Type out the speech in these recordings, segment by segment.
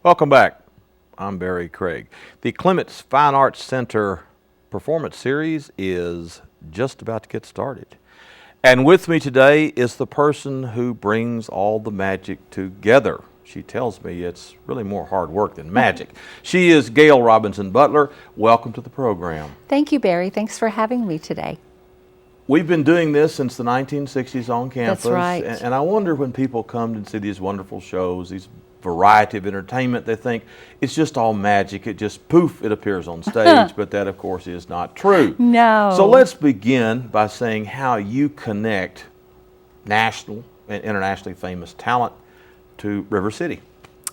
Welcome back. I'm Barry Craig. The Clemens Fine Arts Center Performance Series is just about to get started. And with me today is the person who brings all the magic together. She tells me it's really more hard work than magic. She is Gail Robinson Butler. Welcome to the program. Thank you, Barry. Thanks for having me today. We've been doing this since the 1960s on campus. That's right. And I wonder when people come and see these wonderful shows, these variety of entertainment, they think it's just all magic. It just poof, it appears on stage, but that of course is not true. No. So let's begin by saying how you connect national and internationally famous talent to River City.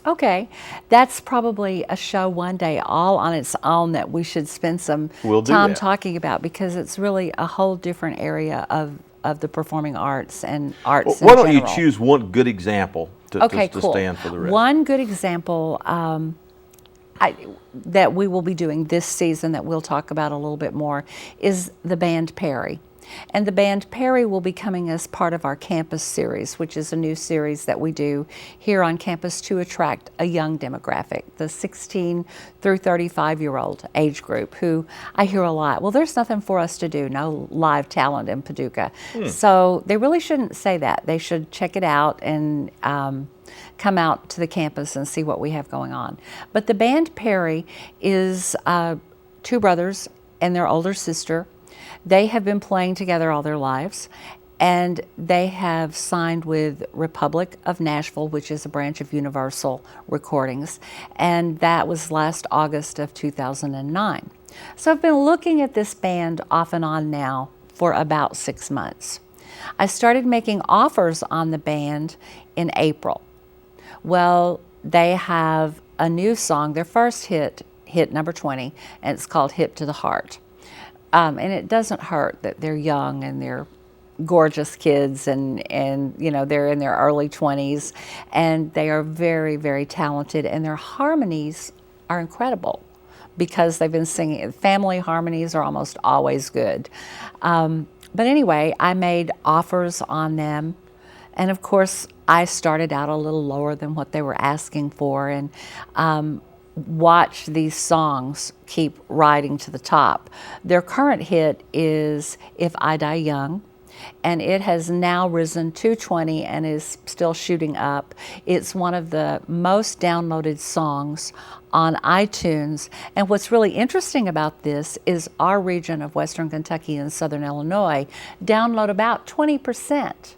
Okay, that's probably a show one day all on its own that we should spend some time talking about, because it's really a whole different area of the performing arts and arts Why in don't you general. choose one good example to Cool. stand for the rest? One good example that we will be doing this season that we'll talk about a little bit more is the band Perry. And the band Perry will be coming as part of our campus series, which is a new series that we do here on campus to attract a young demographic, the 16 through 35-year-old age group, who I hear a lot, well, there's nothing for us to do, no live talent in Paducah. So they really shouldn't say that. They should check it out and come out to the campus and see what we have going on. But the band Perry is two brothers and their older sister. They have been playing together all their lives, and they have signed with Republic of Nashville, which is a branch of Universal Recordings, and that was last August of 2009. So I've been looking at this band off and on now for about 6 months. I started making offers on the band in April. Well, they have a new song, their first hit number 20, and it's called Hip to the Heart. And it doesn't hurt that they're young and they're gorgeous kids, and you know, they're in their early 20s, and they are very, very talented, and their harmonies are incredible because they've been singing. Family harmonies are almost always good. But anyway, I made offers on them, and of course I started out a little lower than what they were asking for, and watch these songs keep riding to the top. Their current hit is If I Die Young, and it has now risen to 20 and is still shooting up. It's one of the most downloaded songs on iTunes. And what's really interesting about this is our region of Western Kentucky and Southern Illinois download about 20%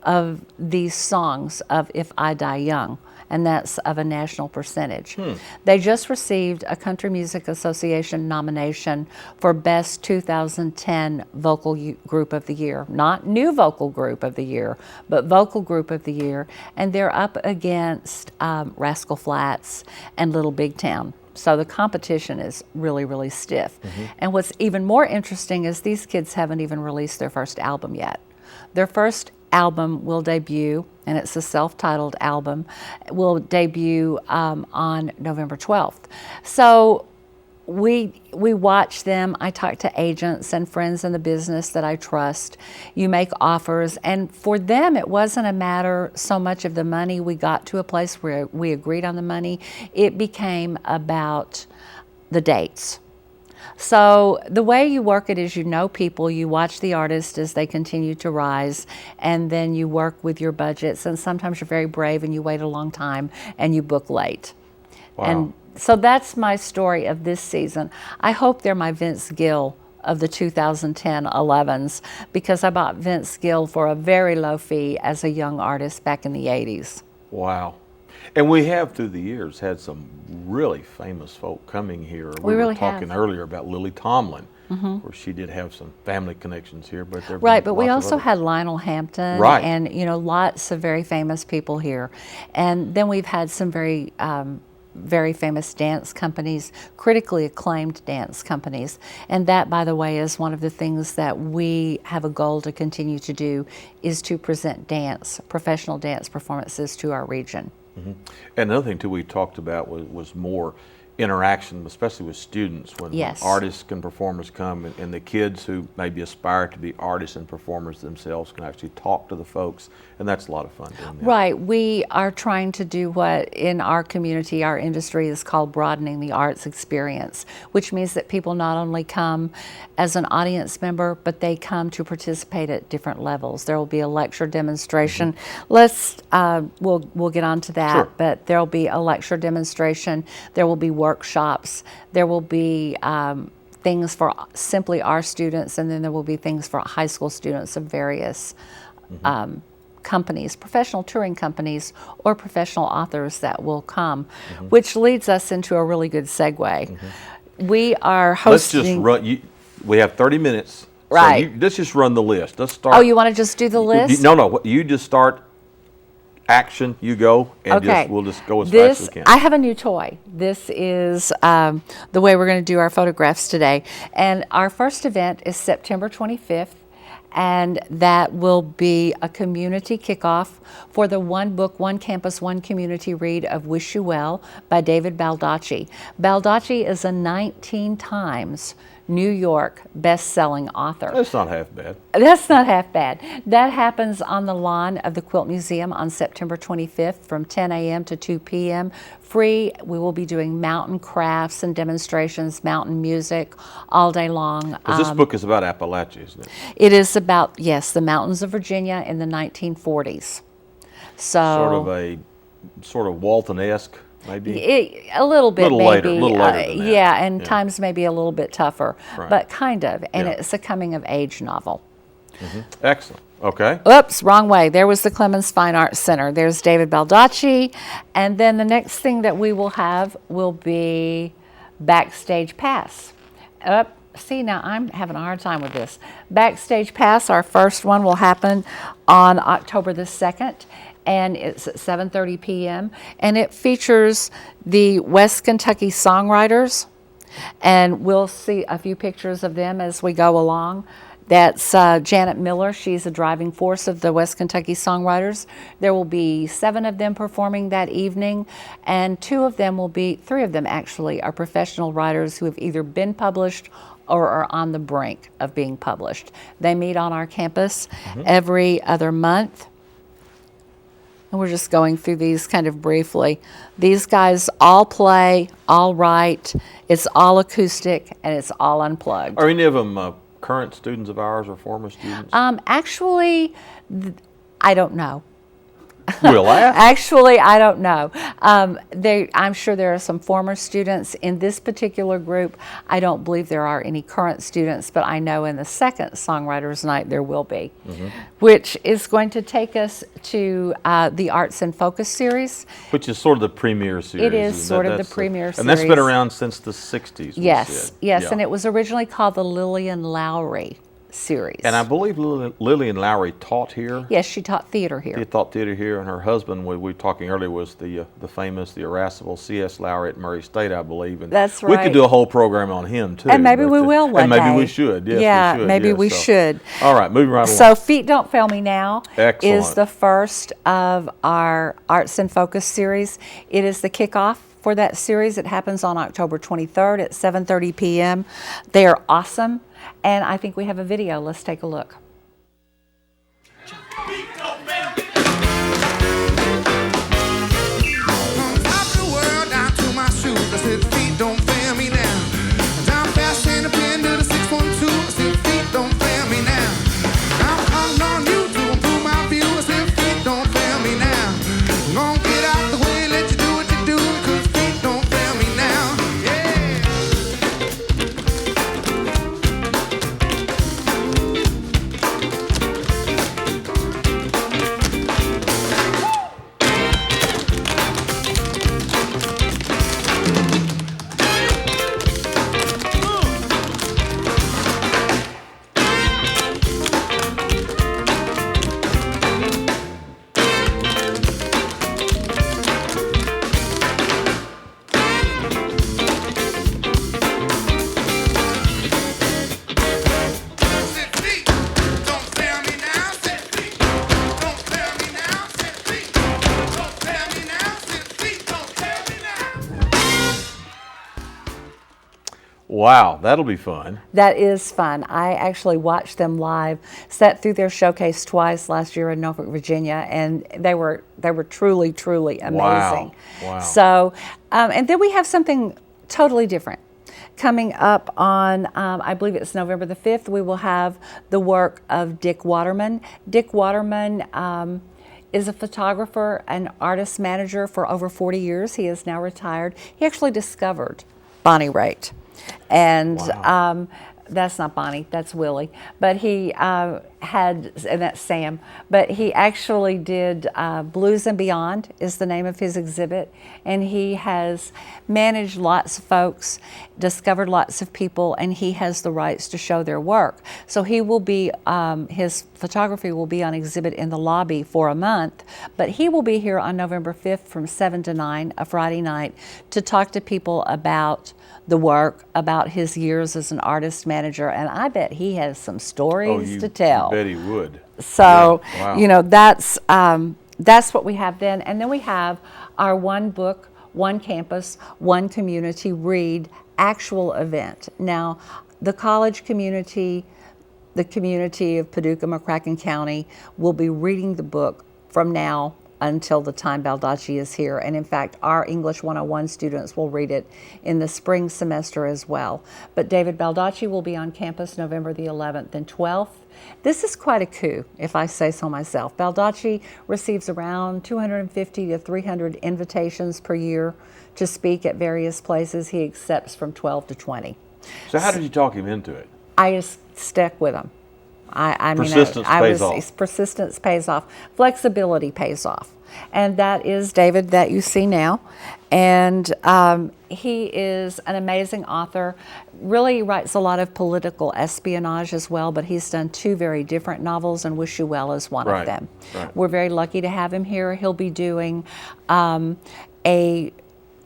of these songs of If I Die Young, and that's of a national percentage. They just received a Country Music Association nomination for Best 2010 Vocal Group of the Year. Not New Vocal Group of the Year, but Vocal Group of the Year. And they're up against Rascal Flatts and Little Big Town. So the competition is really, really stiff. And what's even more interesting is these kids haven't even released their first album yet. Their first album will debut, and it's a self-titled album, will debut on November 12th. So we watch them. I talk to agents and friends in the business that I trust. You make offers, and for them it wasn't a matter so much of the money. We got to a place where we agreed on the money. It became about the dates. So the way you work it is, you know people, you watch the artists as they continue to rise, and then you work with your budgets, and sometimes you're very brave and you wait a long time and you book late. Wow. And so that's my story of this season. I hope they're my Vince Gill of the 2010-11s, because I bought Vince Gill for a very low fee as a young artist back in the 80s. Wow. And we have, through the years, had some really famous folk coming here. We were really talking have. earlier about Lily Tomlin, where she did have some family connections here. But there Right, but we also had Lionel Hampton, Right. and you know, lots of very famous people here. And then we've had some very famous dance companies, critically acclaimed dance companies. And that, by the way, is one of the things that we have a goal to continue to do, is to present professional dance performances to our region. And another thing too we talked about was more interaction, especially with students, when Yes. artists and performers come, and the kids who maybe aspire to be artists and performers themselves can actually talk to the folks, and that's a lot of fun doing that. Right. We are trying to do what in our community, our industry is called broadening the arts experience, which means that people not only come as an audience member, but they come to participate at different levels. There will be a lecture demonstration. We'll get on to that, Sure. but there will be a lecture demonstration. There will be workshops. There will be things for simply our students, and then there will be things for high school students of various companies, professional touring companies, or professional authors that will come, which leads us into a really good segue. We are hosting. Let's just run. We have 30 minutes. Right. So let's just run the list. Let's start. Oh, you want to just do the list? No. You just start. Action. You go, and Okay. we'll just go as fast as we can. I have a new toy. This is the way we're going to do our photographs today. And our first event is September 25th. And that will be a community kickoff for the One Book, One Campus, One Community read of Wish You Well by David Baldacci. Baldacci is a 19 times New York best-selling author. That's not half bad. That's not half bad. That happens on the lawn of the Quilt Museum on September 25th from 10 a.m. to 2 p.m. Free. We will be doing mountain crafts and demonstrations, mountain music all day long. Because this book is about Appalachia, isn't it? It is about, yes, the mountains of Virginia in the 1940s. So Sort of Walton-esque, maybe. A little bit, Little maybe. later than that. Yeah, and Yeah. times maybe a little bit tougher, Right. but kind of. And Yeah. it's a coming-of-age novel. Excellent. Okay. Oops, wrong way. There was the Clemens Fine Arts Center. There's David Baldacci. And then the next thing that we will have will be Backstage Pass. See, now I'm having a hard time with this. Backstage Pass, our first one, will happen on October the 2nd. And it's at 7:30 p.m. And it features the West Kentucky songwriters. And we'll see a few pictures of them as we go along. That's Janet Miller. She's a driving force of the West Kentucky songwriters. There will be 7 of them performing that evening, and 3 of them actually, are professional writers who have either been published or are on the brink of being published. They meet on our campus every other month. And we're just going through these kind of briefly. These guys all play, all write, it's all acoustic, and it's all unplugged. Are any of them current students of ours or former students? Actually, I don't know. We'll ask. Actually, I don't know. I'm sure there are some former students in this particular group. I don't believe there are any current students, but I know in the second Songwriters Night there will be, which is going to take us to the Arts in Focus series. Which is sort of the premier series. It is isn't sort of That's the premier And that's been series. around since the 60s. we Yes, said. yes, Yeah. and it was originally called the Lillian Lowry series. And I believe Lillian Lowry taught here. Yes, she taught theater here. She taught theater here, and her husband, we were talking earlier, was the famous, the irascible C.S. Lowry at Murray State, I believe. And That's we right. could do a whole program on him, too. And maybe but, we will one And maybe day. we should, yes, Yeah, we should. maybe yes, we so. should. All right, moving right along. So Feet Don't Fail Me Now Excellent. is the first of our Arts in Focus series. It is the kickoff for that series. It happens on October 23rd at 7:30 p.m. They are awesome, and I think we have a video. Let's take a look. Top the world down to my shoes. I said, feet don't fail me now. Down fast in the pin to the 612. I said, feet don't fail me now. I'm counting on you to improve my view. I said, feet don't fail me now. I'm gonna get out the way, let you do what you do, 'cause feet don't fail me now. Yeah. Wow, that'll be fun. That is fun. I actually watched them live, sat through their showcase twice last year in Norfolk, Virginia, and they were truly, truly amazing. Wow. So, and then we have something totally different. Coming up on, I believe it's November the 5th, we will have the work of Dick Waterman. Dick Waterman is a photographer and artist manager for over 40 years. He is now retired. He actually discovered Bonnie Raitt. And Wow. that's not Bonnie, that's Willie. But he and that's Sam. But he actually did Blues and Beyond is the name of his exhibit. And he has managed lots of folks, discovered lots of people, and he has the rights to show their work. So he will be, his photography will be on exhibit in the lobby for a month. But he will be here on November 5th from 7 to 9, a Friday night, to talk to people about the work, about his years as an artist manager, and I bet he has some stories to tell. I bet he would. So, Yeah. Wow. you know, that's what we have then. And then we have our one book, one campus, one community read actual event. Now, the college community, the community of Paducah, McCracken County, will be reading the book from now until the time Baldacci is here. And in fact, our English 101 students will read it in the spring semester as well. But David Baldacci will be on campus November the 11th and 12th. This is quite a coup, if I say so myself. Baldacci receives around 250 to 300 invitations per year to speak at various places. He accepts from 12 to 20. So how did you talk him into it? I just stuck with him. Persistence pays off. Persistence pays off. Flexibility pays off. And that is David that you see now. And he is an amazing author. Really writes a lot of political espionage as well, but he's done 2 very different novels, and Wish You Well is one of them. Right. We're very lucky to have him here. He'll be doing a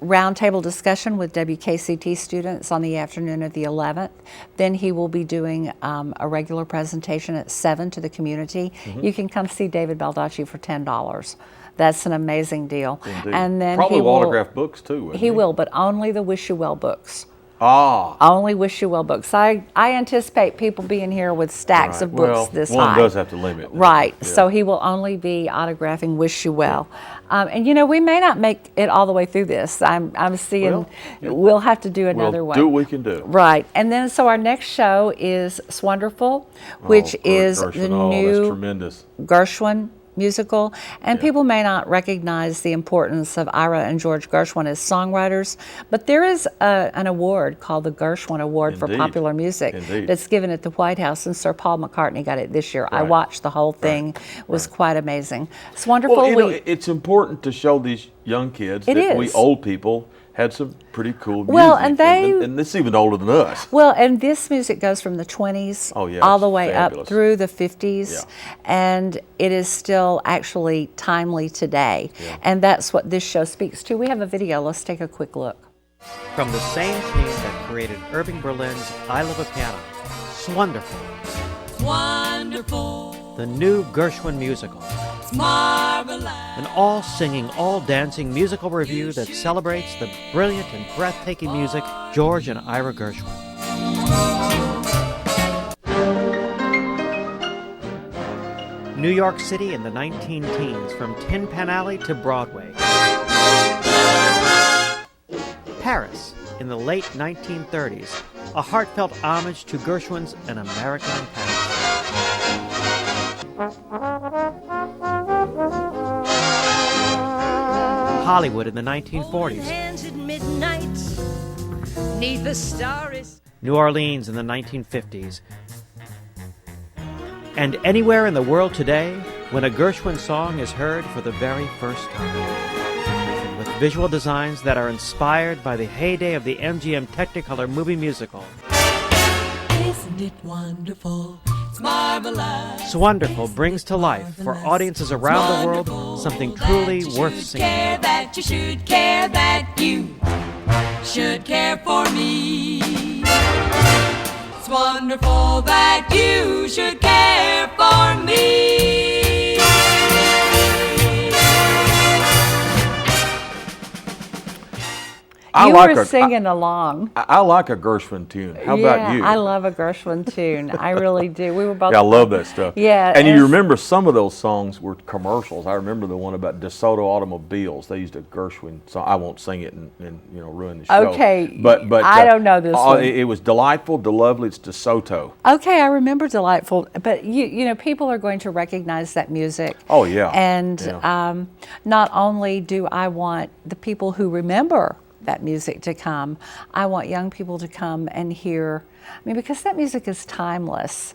roundtable discussion with WKCT students on the afternoon of the 11th. Then he will be doing a regular presentation at 7 to the community. You can come see David Baldacci for $10. That's an amazing deal. Indeed. And then Probably he will autograph books too, wouldn't he will, but only the Wish You Well books. Ah. Only Wish You Well books. I anticipate people being here with stacks of books Well, this one high. does have to limit. Right. Yeah. So he will only be autographing Wish You Well. And you know, we may not make it all the way through this. I'm seeing we'll have to do another We'll one. do what we can do. Right. And then so our next show is Swonderful, which is the Gershwin. That's new tremendous. Gershwin musical, and people may not recognize the importance of Ira and George Gershwin as songwriters, but there is an award called the Gershwin Award for Indeed. Popular Music Indeed. that's given at the White House, and Sir Paul McCartney got it this year. I Right. watched the whole thing. It was quite amazing. It's wonderful. Well, you know, it's important to show these young kids It that we is. old people had some pretty cool music. Well, and they- and it's even older than us. Well, and this music goes from the 20s Oh, yeah, all it's the way fabulous. up through the 50s, Yeah. and it is still actually timely today. And that's what this show speaks to. We have a video. Let's take a quick look. From the same team that created Irving Berlin's I Love a Piano, Swonderful, Wonderful, the new Gershwin musical, it's marvelous. an all-singing, all-dancing musical review that celebrates the brilliant and breathtaking music George and Ira Gershwin. New York City in the 19-teens, from Tin Pan Alley to Broadway. Paris in the late 1930s, a heartfelt homage to Gershwin's An American in Paris. Hollywood in the 1940s, Hands at midnight, 'neath the starry New Orleans in the 1950s, and anywhere in the world today when a Gershwin song is heard for the very first time. And with visual designs that are inspired by the heyday of the MGM Technicolor movie musical, Isn't it wonderful? It's marvelous. Swonderful brings to life for audiences around the world something truly worth seeing. Care that you should care that you should care for me. It's wonderful that you should care for me. I you like were a- singing along. I like a Gershwin tune. How about you? I love a Gershwin tune. I really do. We were both. Yeah, I love that stuff. Yeah, and you it's- remember some of those songs were commercials. I remember the one about DeSoto automobiles. They used a Gershwin song. I won't sing it and ruin the show. Okay, but I don't know this one. It was delightful, lovely. It's DeSoto. Okay, I remember Delightful, but you know, people are going to recognize that music. Oh, yeah. And Yeah. not only do I want the people who remember that music to come, I want young people to come and hear. I mean, because that music is timeless.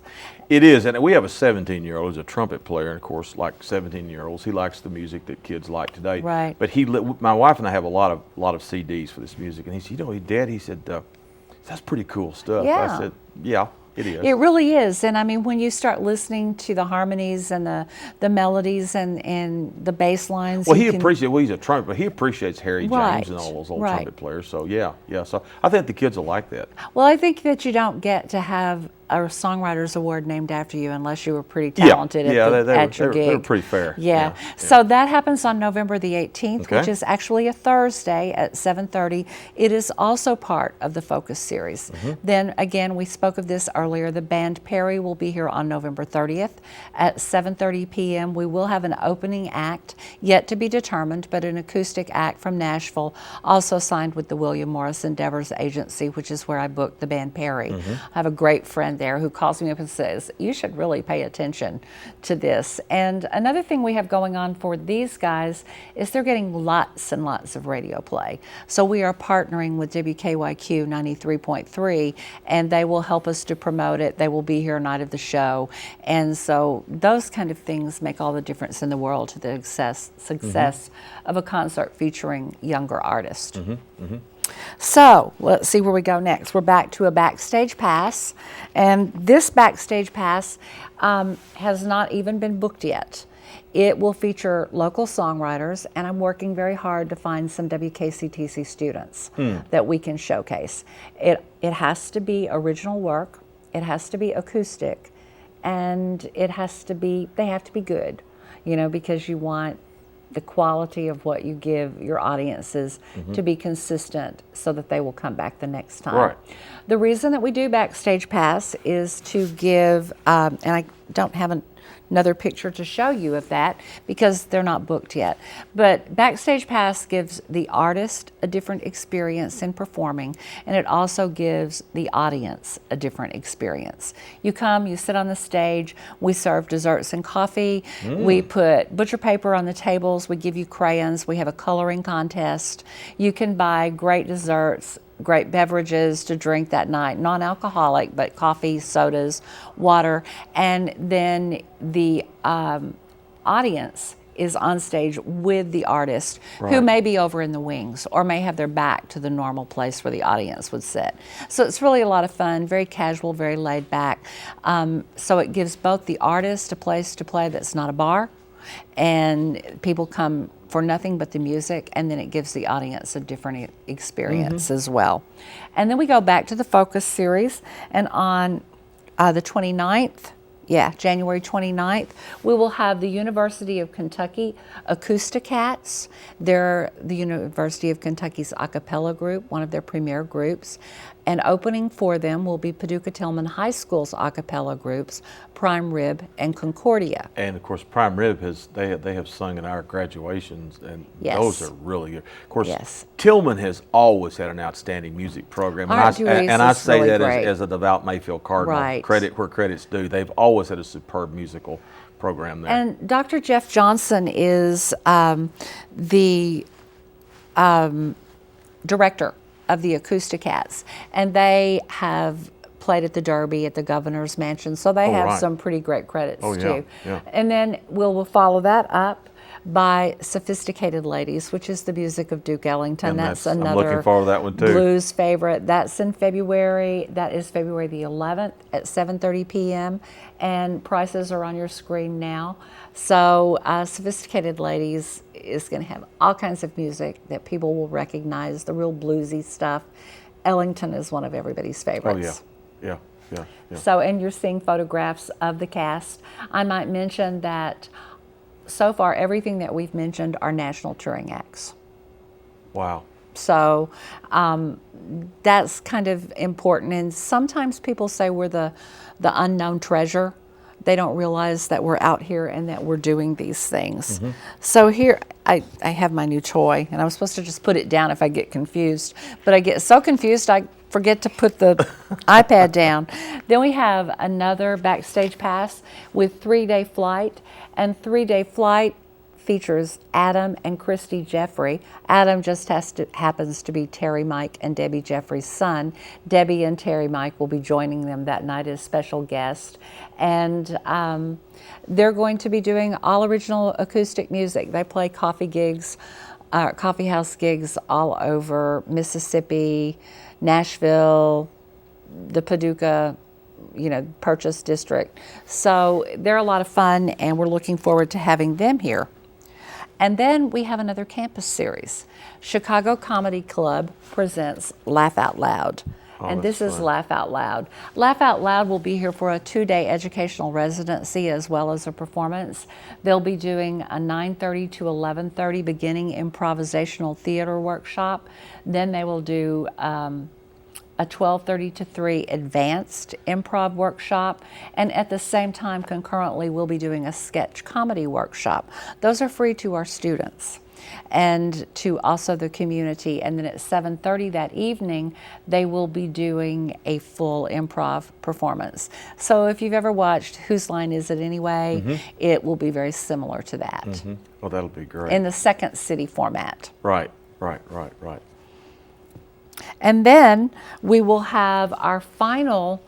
It is, and we have a 17-year-old who's a trumpet player, and of course, like 17-year-olds, he likes the music that kids like today. Right. But my wife and I have a lot of CDs for this music, and he said, Dad, he said, that's pretty cool stuff. Yeah. I said, yeah, it is. It really is. And I mean, when you start listening to the harmonies and the melodies and the bass lines. Well, he's a trumpet, but he appreciates Harry Right, James and all those old right. trumpet players. So yeah. So I think the kids will like that. Well, I think that you don't get to have a songwriters award named after you unless you were pretty talented Yeah, at your gig. they were pretty fair. Yeah. So that happens on November the 18th, Okay. which is actually a Thursday at 7:30. It is also part of the Focus series. Then again, we spoke of this earlier. The band Perry will be here on November 30th at 7:30 p.m. We will have an opening act, yet to be determined, but an acoustic act from Nashville, also signed with the William Morris Endeavors Agency, which is where I booked the band Perry. I have a great friend there who calls me up and says, you should really pay attention to this. And another thing we have going on for these guys is they're getting lots and lots of radio play. So we are partnering with WKYQ 93.3, and they will help us to promote it. They will be here night of the show. And so those kind of things make all the difference in the world to the success of a concert featuring younger artists. So let's see where we go next. We're back to a backstage pass, and this backstage pass has not even been booked yet. It will feature local songwriters, and I'm working very hard to find some WKCTC students that we can showcase. It has to be original work, it has to be acoustic, and they have to be good, because you want the quality of what you give your audiences to be consistent so that they will come back the next time. Right. The reason that we do Backstage Pass is to give, and I don't have another picture to show you of that because they're not booked yet, but Backstage Pass gives the artist a different experience in performing, and it also gives the audience a different experience. You come, you sit on the stage, we serve desserts and coffee, we put butcher paper on the tables, we give you crayons, we have a coloring contest. You can buy great desserts, great beverages to drink that night, non-alcoholic, but coffee, sodas, water, and then the audience is on stage with the artist who Right. may be over in the wings or may have their back to the normal place where the audience would sit. So it's really a lot of fun, very casual, very laid back. So it gives both the artist a place to play that's not a bar, and people come for nothing but the music, and then it gives the audience a different experience as well. And then we go back to the Focus series, and on the 29th, January 29th, we will have the University of Kentucky Acousticats. They're the University of Kentucky's a cappella group, one of their premier groups. And opening for them will be Paducah Tillman High School's a cappella groups, Prime Rib and Concordia. And of course, Prime Rib they have sung in our graduations, and Yes. those are really good. Of course, Yes. Tillman has always had an outstanding music program, Art Dewey's and I is say really that great. as a devout Mayfield Cardinal. Right. Credit where credit's due. They've always had a superb musical program there. And Dr. Jeff Johnson is the director of the Acousticats, and they have played at the Derby, at the Governor's Mansion, so they have right. some pretty great credits Oh, yeah, too. yeah. And then we'll follow that up by Sophisticated Ladies, which is the music of Duke Ellington. And That's I'm another looking forward to that one, too. blues favorite. That's in February. That is February the 11th at 7:30 p.m. and prices are on your screen now. So Sophisticated Ladies is going to have all kinds of music that people will recognize, the real bluesy stuff. Ellington is one of everybody's Oh favorites. yeah. So, and you're seeing photographs of the cast. I might mention that so far everything that we've mentioned are national touring acts. Wow. So that's kind of important. And sometimes people say we're the unknown treasure. They don't realize that we're out here and that we're doing these things. So here, I have my new toy, and I'm supposed to just put it down if I get confused. But I get so confused, I forget to put the iPad down. Then we have another backstage pass with 3-day flight. And 3-day flight features Adam and Christy Jeffrey. Adam just happens to be Terry Mike and Debbie Jeffrey's son. Debbie and Terry Mike will be joining them that night as special guests. And they're going to be doing all original acoustic music. They play coffee house gigs all over Mississippi, Nashville, the Paducah, Purchase District. So they're a lot of fun, and we're looking forward to having them here. And then we have another campus series. Chicago Comedy Club presents Laugh Out Loud. And this is Laugh Out Loud. Laugh Out Loud will be here for a 2-day educational residency as well as a performance. They'll be doing a 9:30 to 11:30 beginning improvisational theater workshop. Then they will do a 12:30 to 3 advanced improv workshop, and at the same time concurrently we'll be doing a sketch comedy workshop. Those are free to our students and to also the community. And then at 7:30 that evening they will be doing a full improv performance. So if you've ever watched Whose Line Is It Anyway, it will be very similar to that. Well, that'll be great. In the Second City format. Right. And then we will have our final.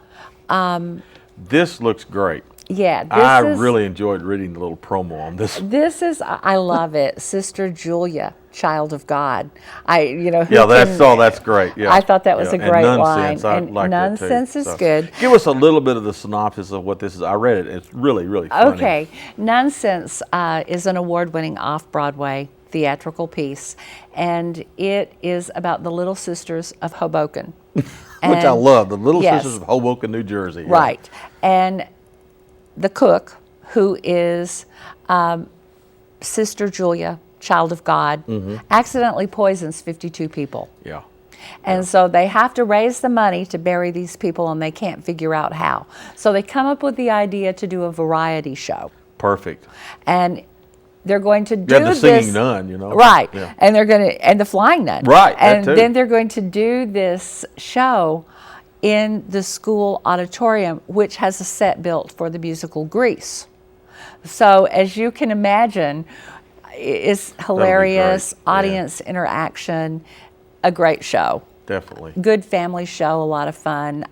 This looks great. Yeah, I really enjoyed reading the little promo on this. I love it. Sister Julia, Child of God. That's great. Yeah, I thought that was a great line. And Nonsense is good. Give us a little bit of the synopsis of what this is. I read it. It's really, really funny. Okay, Nonsense is an award-winning off-Broadway theatrical piece, and it is about the Little Sisters of Hoboken. Which I love, the Little Sisters of Hoboken, New Jersey. Yeah. Right, and the cook, who is Sister Julia, Child of God, accidentally poisons 52 people. Yeah. And so they have to raise the money to bury these people, and they can't figure out how. So they come up with the idea to do a variety show. Perfect. And they're going to do the singing nun, Right. Yeah. And they're going to, and the flying nun. Right. And then they're going to do this show in the school auditorium, which has a set built for the musical Grease. So as you can imagine, it's hilarious, audience interaction, a great show. Definitely. Good family show, a lot of fun.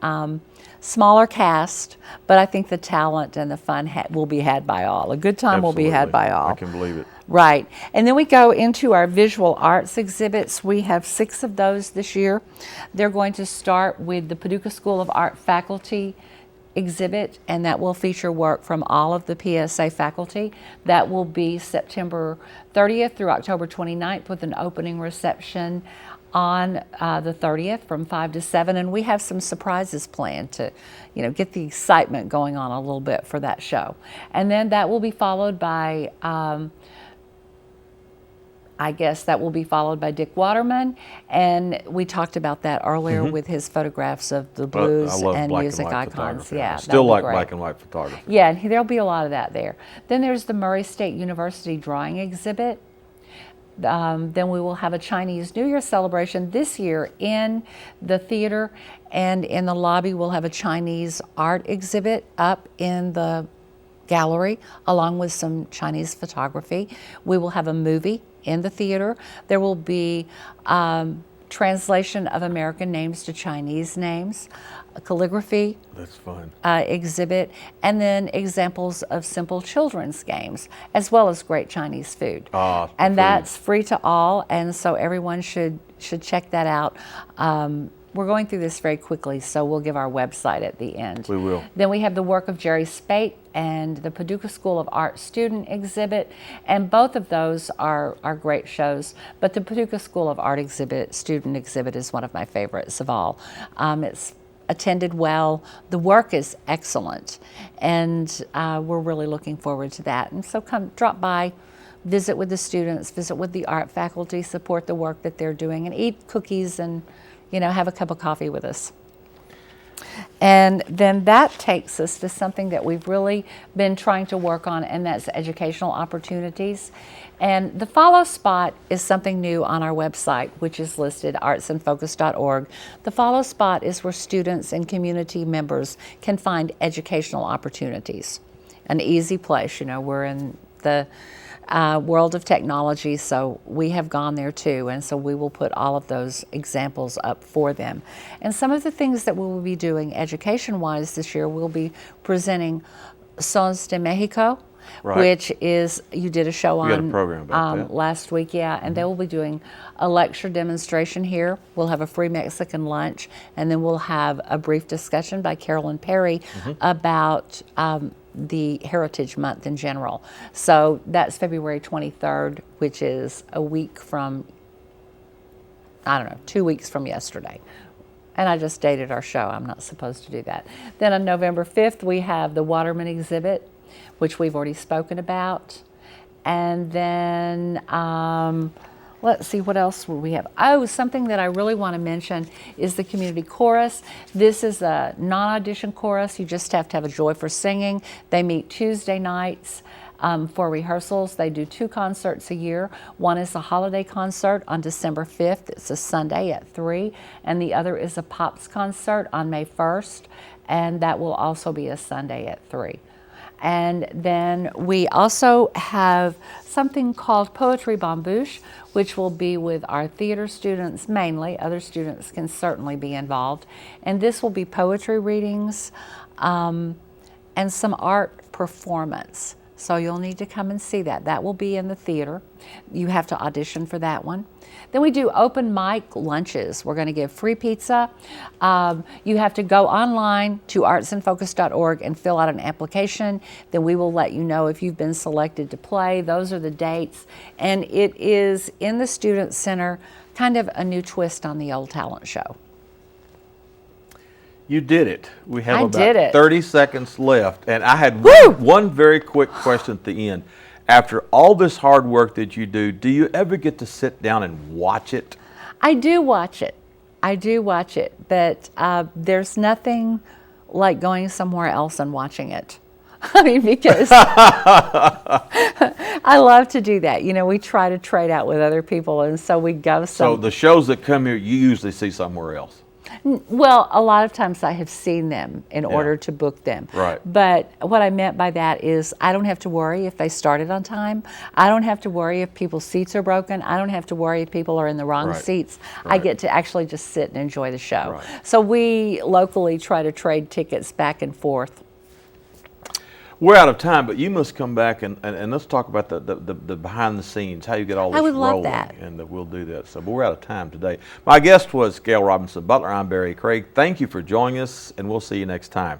Smaller cast, but I think the talent and the fun will be had by all. A good time will be had by all. I can believe it. Right. And then we go into our visual arts exhibits. We have 6 of those this year. They're going to start with the Paducah School of Art faculty exhibit, and that will feature work from all of the PSA faculty. That will be September 30th through October 29th with an opening reception on the 30th from 5 to 7, and we have some surprises planned to, get the excitement going on a little bit for that show. And then that will be followed by, Dick Waterman, and we talked about that earlier with his photographs of the blues and music icons. Yeah, still like black and white photography. Yeah, and there'll be a lot of that there. Then there's the Murray State University drawing exhibit. Then we will have a Chinese New Year celebration this year in the theater, and in the lobby we'll have a Chinese art exhibit up in the gallery along with some Chinese photography. We will have a movie in the theater. There will be translation of American names to Chinese names, a calligraphy That's fun. Exhibit, and then examples of simple children's games, as well as great Chinese food. And that's free to all, and so everyone should check that out. We're going through this very quickly, so we'll give our website at the end. We will. Then we have the work of Jerry Spate and the Paducah School of Art student exhibit, and both of those are great shows, but the Paducah School of Art student exhibit is one of my favorites of all. It's attended well. The work is excellent, and we're really looking forward to that. And so come drop by, visit with the students, visit with the art faculty, support the work that they're doing, and eat cookies and, have a cup of coffee with us. And then that takes us to something that we've really been trying to work on, and that's educational opportunities. And the follow spot is something new on our website, which is listed artsandfocus.org. The follow spot is where students and community members can find educational opportunities. An easy place, we're in the world of technology, so we have gone there too, and so we will put all of those examples up for them. And some of the things that we will be doing education-wise this year, we'll be presenting Sons de Mexico, Right. which is, you did a show We had on a program about that. last week, yeah, and they will be doing a lecture demonstration here. We'll have a free Mexican lunch, and then we'll have a brief discussion by Carolyn Perry about the Heritage Month in general. So that's February 23rd, which is a week from, 2 weeks from yesterday. And I just dated our show. I'm not supposed to do that. Then on November 5th, we have the Waterman exhibit, which we've already spoken about. And then, let's see, what else will we have? Oh, something that I really want to mention is the community chorus. This is a non-audition chorus. You just have to have a joy for singing. They meet Tuesday nights for rehearsals. They do 2 concerts a year. One is a holiday concert on December 5th. It's a Sunday at 3. And the other is a Pops concert on May 1st. And that will also be a Sunday at 3. And then we also have something called Poetry Bambouche, which will be with our theater students mainly. Other students can certainly be involved. And this will be poetry readings and some art performance. So you'll need to come and see that. That will be in the theater. You have to audition for that one. Then we do open mic lunches. We're going to give free pizza. You have to go online to artsandfocus.org and fill out an application. Then we will let you know if you've been selected to play. Those are the dates. And it is in the Student Center, kind of a new twist on the old talent show. You did it. We have I about did it. 30 seconds left. And I had Woo! one very quick question at the end. After all this hard work that you do you ever get to sit down and watch it? I do watch it. But there's nothing like going somewhere else and watching it. I mean, because I love to do that. We try to trade out with other people, and so we go So the shows that come here, you usually see somewhere else. Well, a lot of times I have seen them in order to book them. Right. But what I meant by that is I don't have to worry if they started on time. I don't have to worry if people's seats are broken. I don't have to worry if people are in the wrong Right. seats. I Right. get to actually just sit and enjoy the show. Right. So we locally try to trade tickets back and forth. We're out of time, but you must come back and let's talk about the behind the scenes, how you get all this I would love rolling, that. and we'll do that. So, but we're out of time today. My guest was Gail Robinson Butler. I'm Barry Craig. Thank you for joining us, and we'll see you next time.